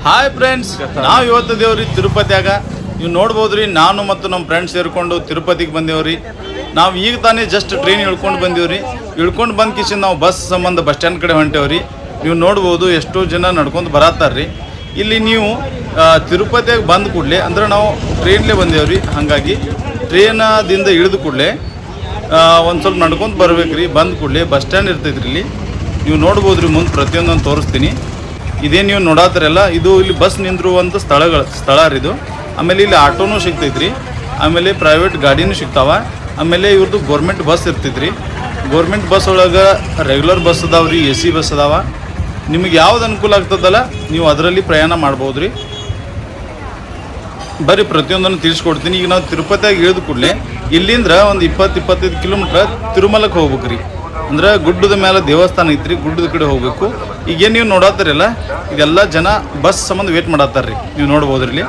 Hi friends, ನಾವು ಇವತ್ತು ದೇವ್ರಿ ತಿರುಪತಿಯಾಗ ನೀವು ನೋಡ್ಬೋದ್ರಿ. ನಾನು ಮತ್ತು ನಮ್ಮ ಫ್ರೆಂಡ್ಸ್ ಸೇರಿಕೊಂಡು ತಿರುಪತಿಗೆ ಬಂದೇವ್ರಿ. ನಾವು ಈಗ ತಾನೇ ಜಸ್ಟ್ ಟ್ರೈನ್ ಇಳ್ಕೊಂಡು ಬಂದೀವ್ರಿ. ಇಳ್ಕೊಂಡು ಬಂದ ಕಿಶನ್ ನಾವು ಬಸ್ ಸಂಬಂಧ ಬಸ್ ಸ್ಟ್ಯಾಂಡ್ ಕಡೆ ಹೊಂಟೇವ್ರಿ. ನೀವು ನೋಡ್ಬೋದು ಎಷ್ಟೋ ಜನ ನಡ್ಕೊಂಡು ಬರತ್ತಾರ್ರಿ. ಇಲ್ಲಿ ನೀವು ತಿರುಪತಿಯಾಗ ಬಂದ ಕೂಡಲೇ ಅಂದ್ರೆ ನಾವು ಟ್ರೈನ್ಲೇ ಬಂದೇವ್ರಿ. ಹಾಗಾಗಿ ಟ್ರೈನದಿಂದ ಇಳಿದ ಕೂಡಲೇ ಒಂದು ಸ್ವಲ್ಪ ನಡ್ಕೊಂಡು ಬರ್ಬೇಕ್ರಿ. ಬಂದ ಕೂಡಲೇ ಬಸ್ ಸ್ಟ್ಯಾಂಡ್ ಇರ್ತೈತ್ರಿ. ಇಲ್ಲಿ ನೀವು ನೋಡ್ಬೋದ್ರಿ. ಮುಂದೆ ಪ್ರತಿಯೊಂದನ್ನು ತೋರಿಸ್ತೀನಿ. ಇದೇನು ನೀವು ನೋಡಾತ್ರಲ್ಲ, ಇದು ಇಲ್ಲಿ ಬಸ್ ನಿಂದಿರುವಂಥ ಸ್ಥಳ ರೀ ಇದು. ಆಮೇಲೆ ಇಲ್ಲಿ ಆಟೋನೂ ಸಿಗ್ತೈತ್ರಿ, ಆಮೇಲೆ ಪ್ರೈವೇಟ್ ಗಾಡಿನೂ ಸಿಗ್ತಾವ. ಆಮೇಲೆ ಇವ್ರದ್ದು ಗೋರ್ಮೆಂಟ್ ಬಸ್ ಇರ್ತೈತ್ರಿ. ಗೋರ್ಮೆಂಟ್ ಬಸ್ ಒಳಗೆ ರೆಗ್ಯುಲರ್ ಬಸ್ ಅದಾವ್ರಿ, AC ಬಸ್ ಅದಾವ. ನಿಮಗೆ ಯಾವ್ದು ಅನುಕೂಲ ಆಗ್ತದಲ್ಲ ನೀವು ಅದರಲ್ಲಿ ಪ್ರಯಾಣ ಮಾಡ್ಬೋದು ರೀ. ಬರೀ ಪ್ರತಿಯೊಂದನ್ನು ತಿಳಿಸ್ಕೊಡ್ತೀನಿ. ಈಗ ನಾವು ತಿರುಪತಿಯಾಗಿ ಇಳಿದ ಕೂಡಲೇ ಇಲ್ಲಿಂದ ಒಂದು 20-25 ಕಿಲೋಮೀಟ್ರ್ ತಿರುಮಲಕ್ಕೆ ಹೋಗ್ಬೇಕು ರೀ. ಅಂದ್ರೆ ಗುಡ್ಡದ ಮೇಲೆ ದೇವಸ್ಥಾನ ಐತ್ರಿ, ಗುಡ್ಡದ ಕಡೆ ಹೋಗ್ಬೇಕು. ಈಗೇನು ನೀವು ನೋಡತ್ತಾರಲ್ಲ, ಇದೆಲ್ಲ ಜನ ಬಸ್ ಸಂಬಂಧ ವೇಟ್ ಮಾಡತ್ತಾರ್ರಿ. ನೀವು ನೋಡ್ಬೋದ್ರಿ ಇಲ್ಲಿ.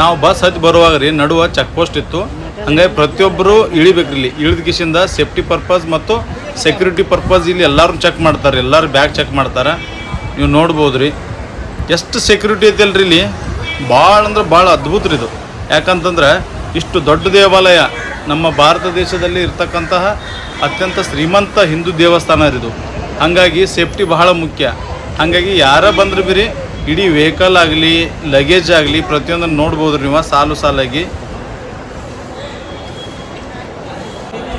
ನಾವು ಬಸ್ ಹತ್ತಿ ಬರುವಾಗ ರೀ ನಡುವ ಚೆಕ್ ಪೋಸ್ಟ್ ಇತ್ತು. ಹಂಗಾಗಿ ಪ್ರತಿಯೊಬ್ಬರು ಇಳಿಬೇಕ್ರಿ. ಇಲ್ಲಿ ಇಳಿದ ಕಿಶಿಂದ ಸೇಫ್ಟಿ ಪರ್ಪಸ್ ಮತ್ತು ಸೆಕ್ಯೂರಿಟಿ ಪರ್ಪಸ್ ಇಲ್ಲಿ ಎಲ್ಲರೂ ಚೆಕ್ ಮಾಡ್ತಾರೆ. ಎಲ್ಲರೂ ಬ್ಯಾಗ್ ಚೆಕ್ ಮಾಡ್ತಾರೆ. ನೀವು ನೋಡ್ಬೋದು ರೀ ಎಷ್ಟು ಸೆಕ್ಯೂರಿಟಿ ಐತಲ್ರಿ ಇಲ್ಲಿ. ಭಾಳ ಅಂದ್ರೆ ಭಾಳ ಅದ್ಭುತ ರೀ ಇದು. ಯಾಕಂತಂದ್ರೆ ಇಷ್ಟು ದೊಡ್ಡ ದೇವಾಲಯ, ನಮ್ಮ ಭಾರತ ದೇಶದಲ್ಲಿ ಇರ್ತಕ್ಕಂತಹ ಅತ್ಯಂತ ಶ್ರೀಮಂತ ಹಿಂದೂ ದೇವಸ್ಥಾನ ಇದು. ಹಾಗಾಗಿ ಸೇಫ್ಟಿ ಬಹಳ ಮುಖ್ಯ. ಹಾಗಾಗಿ ಯಾರ ಬಂದ್ರೆ ಬಿರಿ ಇಡೀ ವೆಹಿಕಲ್ ಆಗಲಿ ಲಗೇಜ್ ಆಗಲಿ ಪ್ರತಿಯೊಂದನ್ನು ನೋಡ್ಬೋದು ನೀವು ಸಾಲಾಗಿ.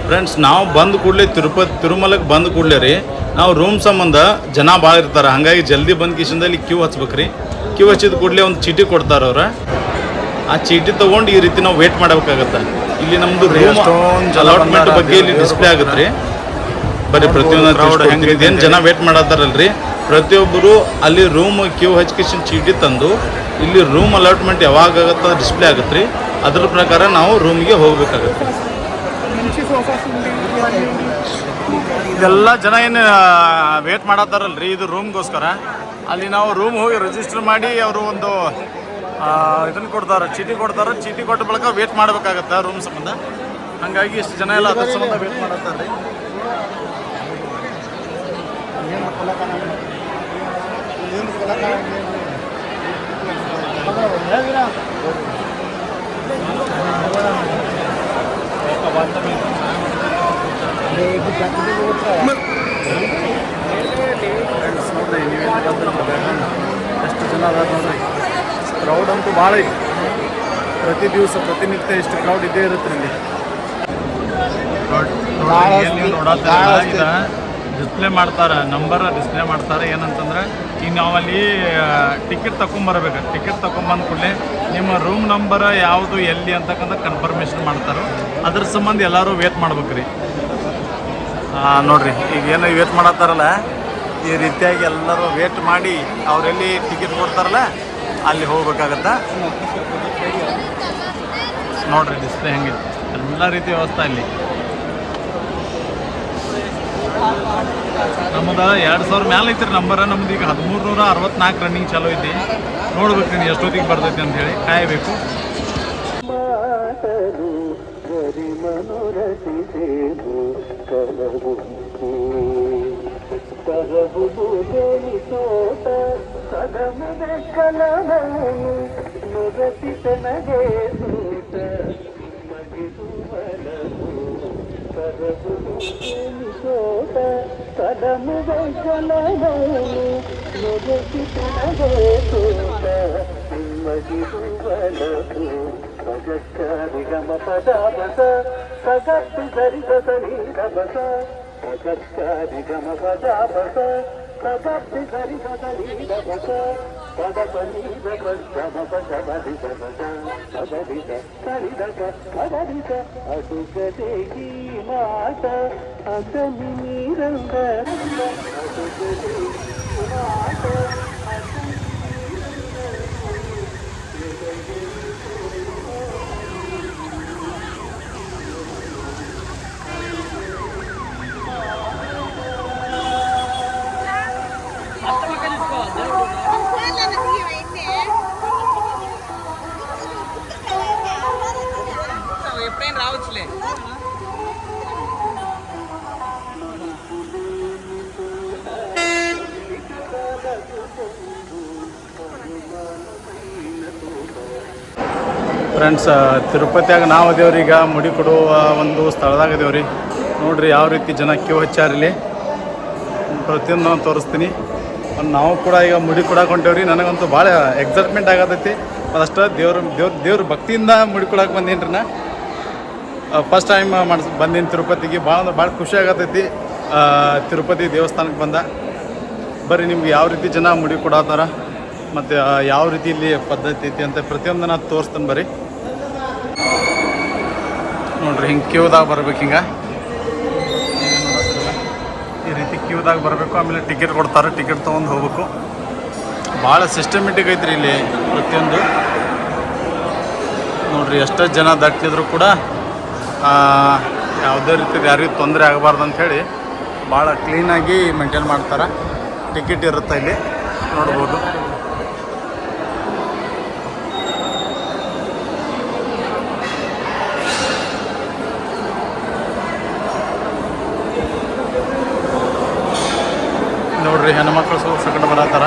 ಫ್ರೆಂಡ್ಸ್, ನಾವು ಬಂದ ಕೂಡಲೇ ತಿರುಮಲಕ್ಕೆ ಬಂದ ಕೂಡಲೇ ರೀ ನಾವು ರೂಮ್ ಸಂಬಂಧ ಜನ ಭಾಳ ಇರ್ತಾರೆ. ಹಾಗಾಗಿ ಜಲ್ದಿ ಬಂದ ಕಿಶಿಂದಲ್ಲಿ ಕ್ಯೂ ಹಚ್ಬೇಕ್ರಿ. ಕ್ಯೂ ಹಚ್ಚಿದ ಕೂಡಲೇ ಒಂದು ಚೀಟಿ ಕೊಡ್ತಾರೆ ಅವ್ರು. ಆ ಚೀಟಿ ತೊಗೊಂಡು ಈ ರೀತಿ ನಾವು ವೇಟ್ ಮಾಡಬೇಕಾಗತ್ತೆ. ಇಲ್ಲಿ ನಮ್ಮದು ರೂಮ್ ಅಲಾಟ್ಮೆಂಟ್ ಬಗ್ಗೆ ಇಲ್ಲಿ ಡಿಸ್ಪ್ಲೇ ಆಗುತ್ತೆ ರೀ. ಬರೀ ಪ್ರತಿಯೊಂದು ಹೆಂಗೆ ಏನು ಜನ ವೇಟ್ ಮಾಡತ್ತಾರಲ್ರಿ, ಪ್ರತಿಯೊಬ್ಬರು ಅಲ್ಲಿ ರೂಮ್ ಕ್ಯೂ ಹಚ್ಕಿಸಿನ ಚೀಟಿ ತಂದು ಇಲ್ಲಿ ರೂಮ್ ಅಲಾಟ್ಮೆಂಟ್ ಯಾವಾಗ ಆಗುತ್ತೆ ಡಿಸ್ಪ್ಲೇ ಆಗುತ್ತೆ ರೀ. ಅದ್ರ ಪ್ರಕಾರ ನಾವು ರೂಮಿಗೆ ಹೋಗಬೇಕಾಗತ್ತೆ. ಇದೆಲ್ಲ ಜನ ಏನು ವೇಟ್ ಮಾಡತ್ತಾರಲ್ರಿ ಇದು ರೂಮ್ಗೋಸ್ಕರ. ಅಲ್ಲಿ ನಾವು ರೂಮ್ ಹೋಗಿ ರಿಜಿಸ್ಟರ್ ಮಾಡಿ ಅವರು ಒಂದು ಇದನ್ನು ಕೊಡ್ತಾರೆ, ಚೀಟಿ ಕೊಡ್ತಾರೆ. ಚೀಟಿ ಕೊಟ್ಟ ಬಳಿಕ ವೇಟ್ ಮಾಡಬೇಕಾಗತ್ತೆ ರೂಮ್ ಸಂಬಂಧ. ಹಾಗಾಗಿ ಇಷ್ಟು ಜನ ಎಲ್ಲ ಅದ್ರ ಸಂಬಂಧ ವೇಟ್ ಮಾಡತ್ತಾರೆ ರೀ. ಎಷ್ಟು ಜನ ಅದಾರ ನೋಡ್ರಿ. ಕ್ರೌಡ್ ಅಂತೂ ಭಾಳ ಐತಿ. ಪ್ರತಿ ದಿವಸ ಪ್ರತಿನಿತ್ಯ ಇಷ್ಟು ಕ್ರೌಡ್ ಇದ್ದೇ ಇರುತ್ತೆ ಇಲ್ಲಿ. ಡಿಸ್ಪ್ಲೇ ಮಾಡ್ತಾರೆ, ನಂಬರ್ ಡಿಸ್ಪ್ಲೇ ಮಾಡ್ತಾರೆ. ಏನಂತಂದ್ರೆ ಈಗ ನಾವಲ್ಲಿ ಟಿಕೆಟ್ ತಗೊಂಬರ್ಬೇಕು. ಟಿಕೆಟ್ ತಗೊಂಬಂದ ಕೂಡಲೇ ನಿಮ್ಮ ರೂಮ್ ನಂಬರ್ ಯಾವುದು ಎಲ್ಲಿ ಅಂತಕ್ಕಂಥ ಕನ್ಫರ್ಮೇಷನ್ ಮಾಡ್ತಾರೆ. ಅದ್ರ ಸಂಬಂಧ ಎಲ್ಲರೂ ವೇಟ್ ಮಾಡ್ಬೇಕ್ರಿ. ನೋಡ್ರಿ ಈಗ ಏನು ವೇಟ್ ಮಾಡತ್ತಾರಲ್ಲ, ಈ ರೀತಿಯಾಗಿ ಎಲ್ಲರೂ ವೇಟ್ ಮಾಡಿ ಅವರೆಲ್ಲಿ ಟಿಕೆಟ್ ಕೊಡ್ತಾರಲ್ಲ ಅಲ್ಲಿ ಹೋಗ್ಬೇಕಾಗತ್ತ. ನೋಡ್ರಿ ಡಿಸ್ಪ್ಲೇ ಹೆಂಗಿದೆ, ಎಲ್ಲ ರೀತಿ ವ್ಯವಸ್ಥೆ ಇಲ್ಲಿ. ನಮ್ಮದು 2000 ಮ್ಯಾಲೆ ಐತ್ರಿ ನಂಬರ್. ನಮ್ದು ಈಗ 1364 ರನ್ನಿಂಗ್ ಚಾಲೋ ಐತಿ. ನೋಡ್ಬೇಕ್ರಿ ನೀವು ಎಷ್ಟೊತ್ತಿಗೆ ಬರ್ತೈತಿ ಅಂತ ಹೇಳಿ ಕಾಯಬೇಕು. ಫ್ರೆಂಡ್ಸ್, ತಿರುಪತಿಯಾಗ ನಾವು ಅದೇವ್ರಿ. ಈಗ ಮುಡಿ ಕೊಡುವ ಒಂದು ಸ್ಥಳದಾಗ ಅದೇವ್ರಿ. ನೋಡ್ರಿ ಯಾವ ರೀತಿ ಜನ ಕ್ಯೂ ಹಚ್ಚಾರಿಲ್ಲಿ. ಪ್ರತಿಯೊಂದು ನಾನು ತೋರಿಸ್ತೀನಿ. ನಾವು ಕೂಡ ಈಗ ಮುಡಿ ಕೊಡಕ್ಕೆ ಹೊಂಟೇವ್ರಿ. ನನಗಂತೂ ಭಾಳ ಎಕ್ಸೈಟ್ಮೆಂಟ್ ಆಗತೈತಿ. ಅದಷ್ಟು ದೇವ್ರ ಭಕ್ತಿಯಿಂದ ಮುಡಿ ಕೊಡಕ್ಕೆ ಬಂದೀನಿ ರೀ. ನಾ ಫಸ್ಟ್ ಟೈಮ್ ಬಂದೀನಿ ತಿರುಪತಿಗೆ. ಭಾಳ ಖುಷಿ ಆಗತೈತಿ ತಿರುಪತಿ ದೇವಸ್ಥಾನಕ್ಕೆ ಬಂದ. ಬರ್ರಿ ನಿಮ್ಗೆ ಯಾವ ರೀತಿ ಜನ ಮುಡಿ ಕೊಡತ್ತಾರ ಮತ್ತು ಯಾವ ರೀತಿ ಇಲ್ಲಿ ಪದ್ಧತಿ ಐತಿ ಅಂತ ಪ್ರತಿಯೊಂದು ನಾನು ತೋರಿಸ್ತೇನೆ. ಬರ್ರಿ ನೋಡ್ರಿ, ಹಿಂಗೆ ಕ್ಯೂದಾಗ ಬರ್ಬೇಕು. ಹಿಂಗೆ ಈ ರೀತಿ ಕ್ಯೂದಾಗ ಬರಬೇಕು. ಆಮೇಲೆ ಟಿಕೆಟ್ ಕೊಡ್ತಾರೆ. ಟಿಕೆಟ್ ತೊಗೊಂಡು ಹೋಗ್ಬೇಕು. ಭಾಳ ಸಿಸ್ಟಮೆಟಿಕ್ ಐತ್ರಿ ಇಲ್ಲಿ ಪ್ರತಿಯೊಂದು. ನೋಡ್ರಿ, ಎಷ್ಟೋ ಜನ ದಟ್ಟಿದ್ರು ಕೂಡ ಯಾವುದೇ ರೀತಿದು ಯಾರಿಗೂ ತೊಂದರೆ ಆಗಬಾರ್ದು ಅಂಥೇಳಿ ಭಾಳ ಕ್ಲೀನಾಗಿ ಮೇಂಟೈನ್ ಮಾಡ್ತಾರೆ. ಟಿಕೆಟ್ ಇರುತ್ತೆ ಇಲ್ಲಿ ನೋಡ್ಬೋದು. ನೋಡ್ರಿ, ಹೆಣ್ಮಕ್ಳು ಸಕಟ ಬರತ್ತಾರ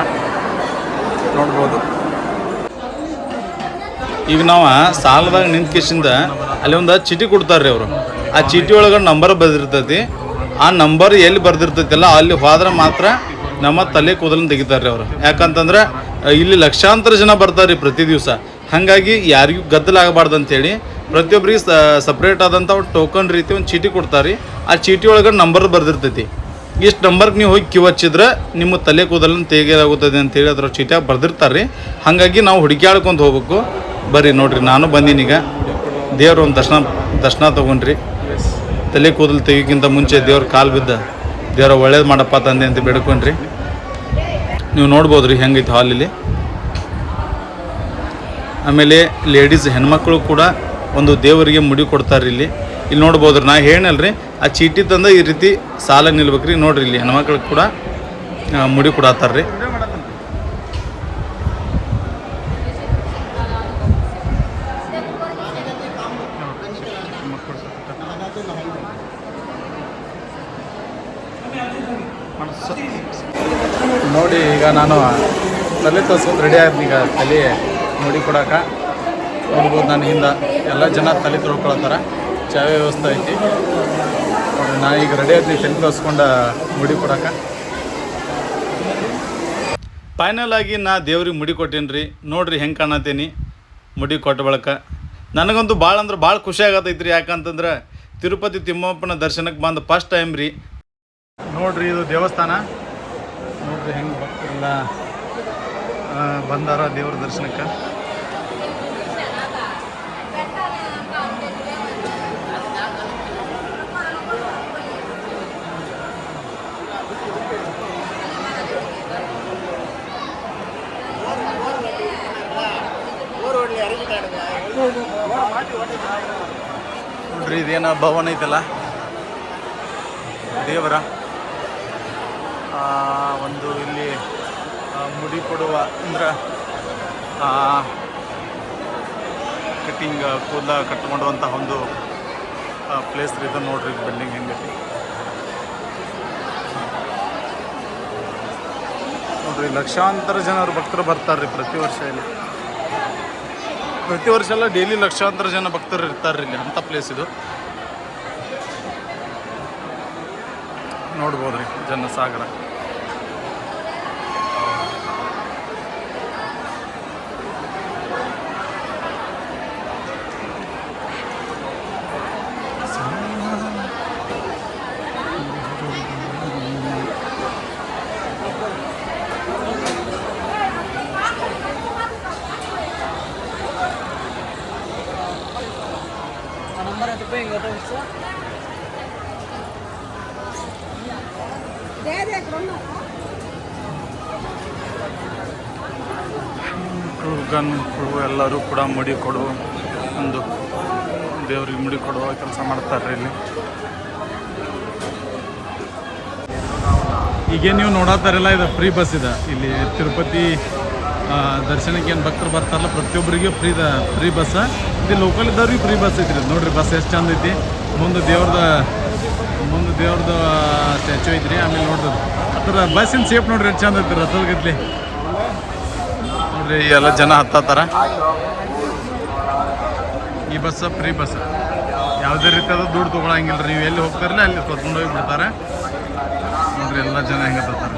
ನೋಡ್ಬೋದು. ಈಗ ನಾವು ಸಾಲದಾಗ ನಿಂತ ಕೇಸಿಂದ ಅಲ್ಲಿ ಒಂದು ಚೀಟಿ ಕೊಡ್ತಾರೆ ರೀ ಅವರು. ಆ ಚೀಟಿ ಒಳಗೆ ನಂಬರ್ ಬರೆದಿರ್ತೈತಿ. ಆ ನಂಬರ್ ಎಲ್ಲಿ ಬರ್ದಿರ್ತೈತಿಲ್ಲ ಅಲ್ಲಿ ಹೋದ್ರೆ ಮಾತ್ರ ನಮ್ಮ ತಲೆ ಕೂದಲನ್ನು ತೆಗಿತಾರೆ ರೀ ಅವರು. ಯಾಕಂತಂದ್ರೆ ಇಲ್ಲಿ ಲಕ್ಷಾಂತರ ಜನ ಬರ್ತಾರೆ ರೀ ಪ್ರತಿ ದಿವಸ. ಹಾಗಾಗಿ ಯಾರಿಗೂ ಗದ್ದಲಾಗಬಾರ್ದು ಅಂಥೇಳಿ ಪ್ರತಿಯೊಬ್ಬರಿಗೆ ಸಪ್ರೇಟ್ ಆದಂಥ ಒಂದು ಟೋಕನ್ ರೀತಿ ಒಂದು ಚೀಟಿ ಕೊಡ್ತಾರೆ. ಆ ಚೀಟಿ ಒಳಗೆ ನಂಬರ್ ಬರ್ದಿರ್ತೈತಿ. ಇಷ್ಟು ನಂಬರ್ಗೆ ನೀವು ಹೋಗಿ ಕ್ಯೂ ಹಚ್ಚಿದ್ರೆ ನಿಮ್ಮ ತಲೆ ಕೂದಲನ್ನು ತೆಗೆದಾಗುತ್ತದೆ ಅಂತೇಳಿ ಅದ್ರ ಚೀಟಿಯಾಗಿ ಬರ್ದಿರ್ತಾರೆ ರೀ. ಹಾಗಾಗಿ ನಾವು ಹುಡುಕ್ಯಾಡ್ಕೊಂಡು ಹೋಗ್ಬೇಕು. ಬರ್ರಿ ನೋಡ್ರಿ, ನಾನು ಬಂದೀನಿ. ಈಗ ದೇವ್ರ ಒಂದು ದರ್ಶನ ತೊಗೊಂಡ್ರಿ. ತಲೆ ಕೂದಲು ತೆಗಿಯೋಕ್ಕಿಂತ ಮುಂಚೆ ದೇವ್ರ ಕಾಲು ಬಿದ್ದ ದೇವ್ರ ಒಳ್ಳೇದು ಮಾಡಪ್ಪ ತಂದೆ ಅಂತ ಬೇಡ್ಕೊಂಡ್ರಿ. ನೀವು ನೋಡ್ಬೋದು ರೀ ಹೆಂಗೈತೆ ಹಾಲಲ್ಲಿ. ಆಮೇಲೆ ಲೇಡೀಸ್ ಹೆಣ್ಮಕ್ಳು ಕೂಡ ಒಂದು ದೇವರಿಗೆ ಮುಡಿ ಕೊಡ್ತಾರೆ ಇಲ್ಲಿ. ಇಲ್ಲಿ ನೋಡ್ಬೋದು ರೀ, ನಾ ಹೇಳಲ್ರಿ, ಆ ಚೀಟಿ ತಂದ ಈ ರೀತಿ ಸಾಲಾಗಿ ನಿಲ್ಬೇಕ್ರಿ. ನೋಡ್ರಿ, ಇಲ್ಲಿ ಹೆಣ್ಮಕ್ಳಿಗೆ ಕೂಡ ಮುಡಿ ಕೊಡತ್ತಾರ ರೀ. ನೋಡಿ, ಈಗ ನಾನು ತಲೆ ತೋರ್ಸ್ಕೊಂಡು ರೆಡಿ ಆಯ್ತು. ಈಗ ತಲೆ ಮುಡಿ ಕೊಡೋಕೆ ನೋಡ್ಬೋದು. ನಾನು ಹಿಂದೆ ಎಲ್ಲ ಜನ ತಲೆ ತೊಳ್ಕೊಳತ್ತಾರ. ಚಾವೆ ವ್ಯವಸ್ಥೆ ಐತಿ ನೋಡ್ರಿ. ನಾ ಈಗ ರೆಡಿ ಆಯ್ತು ತಲೆ ತೋರಿಸ್ಕೊಂಡು ಮುಡಿ ಕೊಡೋಕೆ. ಫೈನಲ್ ಆಗಿ ನಾ ದೇವ್ರಿಗೆ ಮುಡಿ ಕೊಟ್ಟೇನಿ ರೀ. ನೋಡ್ರಿ ಹೆಂಗೆ ಕಾಣತ್ತೀನಿ ಮುಡಿ ಕೊಟ್ಟ ಬಳಕ. ನನಗಂತೂ ಭಾಳ ಅಂದ್ರೆ ಭಾಳ ಖುಷಿ ಆಗತೈತಿ ರೀ. ಯಾಕಂತಂದ್ರೆ ತಿರುಪತಿ ತಿಮ್ಮಪ್ಪನ ದರ್ಶನಕ್ಕೆ ಬಂದು ಫಸ್ಟ್ ಟೈಮ್ ರೀ. ನೋಡ್ರಿ, ಇದು ದೇವಸ್ಥಾನ ನೋಡ್ರಿ ಹೆಂಗೆ ಭಕ್ತರೆಲ್ಲ ಬಂದಾರ ದೇವ್ರ ದರ್ಶನಕ್ಕೆ. ನೋಡ್ರಿ, ಇದೇನ ಭವನ ಐತಲ್ಲ ದೇವರ ಒಂದು ಇಲ್ಲಿ ಮುಡಿ ಕೊಡುವ ಅಂದ್ರೆ ಕಟ್ಟಿಂಗ್ ಕೂದಲ ಕಟ್ ಮಾಡುವಂಥ ಒಂದು ಪ್ಲೇಸ್ ರೀ ಇದು. ನೋಡ್ರಿ ಬಿಲ್ಡಿಂಗ್ ಹೆಂಗೈತಿ ನೋಡ್ರಿ. ಲಕ್ಷಾಂತರ ಜನರು ಭಕ್ತರು ಬರ್ತಾರೆ ರೀ ಪ್ರತಿ ವರ್ಷ ಇಲ್ಲಿ. ಪ್ರತಿ ವರ್ಷ ಎಲ್ಲ ಡೈಲಿ ಲಕ್ಷಾಂತರ ಜನ ಭಕ್ತರು ಇರ್ತಾರೆ ಇಲ್ಲಿ. ಅಂಥ ಪ್ಲೇಸ್ ಇದು ನೋಡ್ಬೋದ್ರಿ, ಜನಸಾಗರ. ಹುಡುಗರು ಎಲ್ಲರೂ ಕೂಡ ಮುಡಿ ಕೊಡುವ ಒಂದು ದೇವ್ರಿಗೆ ಮುಡಿ ಕೊಡುವ ಕೆಲಸ ಮಾಡ್ತಾರೆ ಇಲ್ಲಿ. ಈಗೇನು ನೀವು ನೋಡತ್ತಾರಲ್ಲ, ಇದು ಫ್ರೀ ಬಸ್ ಇದೆ ಇಲ್ಲಿ ತಿರುಪತಿ ದರ್ಶನಕ್ಕೆ ಏನು ಭಕ್ತರು ಬರ್ತಾರಲ್ಲ ಪ್ರತಿಯೊಬ್ಬರಿಗೂ ಫ್ರೀ ಬಸ್. ಇದು ಲೋಕಲ್ ಇದ್ದವ್ರಿಗೆ ಫ್ರೀ ಬಸ್ ಐತ್ರಿ ನೋಡ್ರಿ ಬಸ್ ಎಷ್ಟು ಚಂದ ಐತಿ ಮುಂದೆ ದೇವ್ರದ್ದು ಸ್ಟ್ಯಾಚು ಐತ್ರಿ ಆಮೇಲೆ ನೋಡ್ರಿ ಅದರ ಬಸ್ಸಿನ ಸೇಫ್ ನೋಡ್ರಿ ಎಷ್ಟು ಚಂದ ಐತಿ ರಥದ ಗತ್ಲಿ ನೋಡ್ರಿ ಎಲ್ಲ ಜನ ಹತ್ತಾರ ಈ ಬಸ್ ಫ್ರೀ ಬಸ್ ಯಾವುದೇ ರೀತಿಯಾದ ದುಡ್ಡು ತೊಗೊಳಂಗಿಲ್ಲ ರೀ ನೀವು ಎಲ್ಲಿ ಹೋಗ್ತಾರಲ್ಲ ಅಲ್ಲಿ ಕರ್ಕೊಂಡು ಹೋಗಿ ಬಿಡ್ತಾರೆ ನೋಡ್ರಿ ಎಲ್ಲ ಜನ ಹೆಂಗೆ ಹತ್ತಾರ